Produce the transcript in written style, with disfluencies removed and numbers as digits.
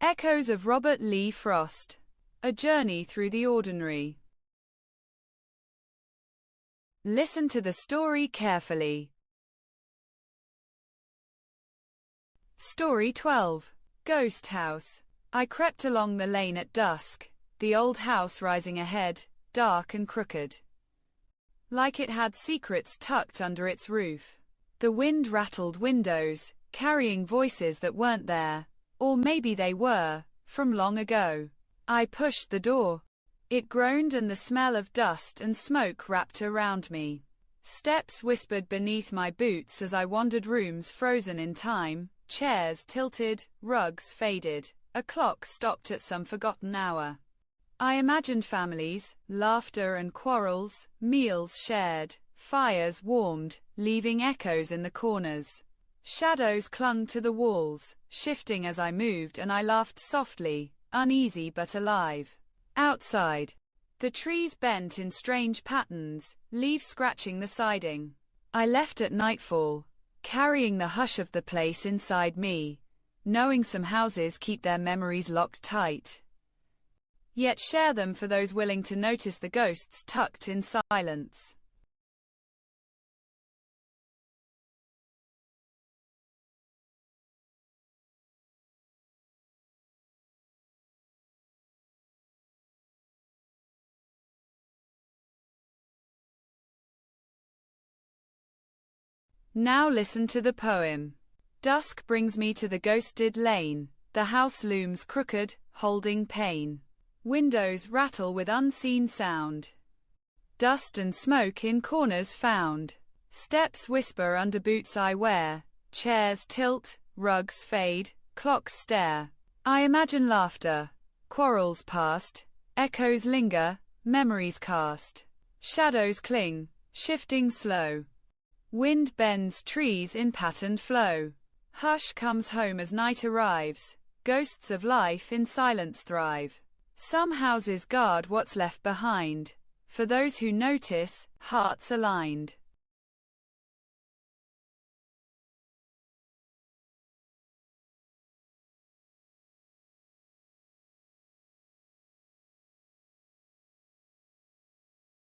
Echoes of Robert Lee Frost. A Journey Through the Ordinary. Listen to the story carefully. Story 12. Ghost House. I crept along the lane at dusk, the old house rising ahead, dark and crooked, like it had secrets tucked under its roof. The wind rattled windows, carrying voices that weren't there, or maybe they were, from long ago. I pushed the door. It groaned and the smell of dust and smoke wrapped around me. Steps whispered beneath my boots as I wandered rooms frozen in time, chairs tilted, rugs faded, a clock stopped at some forgotten hour. I imagined families, laughter and quarrels, meals shared, fires warmed, leaving echoes in the corners. Shadows clung to the walls, shifting as I moved, and I laughed softly, uneasy but alive. Outside, the trees bent in strange patterns, leaves scratching the siding. I left at nightfall, carrying the hush of the place inside me, knowing some houses keep their memories locked tight, yet share them for those willing to notice the ghosts tucked in silence. Now listen to the poem. Dusk brings me to the ghosted lane. The house looms crooked, holding pain. Windows rattle with unseen sound. Dust and smoke in corners found. Steps whisper under boots I wear. Chairs tilt, rugs fade, clocks stare. I imagine laughter. Quarrels past. Echoes linger, memories cast. Shadows cling, shifting slow. Wind bends trees in patterned flow. Hush comes home as night arrives. Ghosts of life in silence thrive. Some houses guard what's left behind. For those who notice, hearts aligned.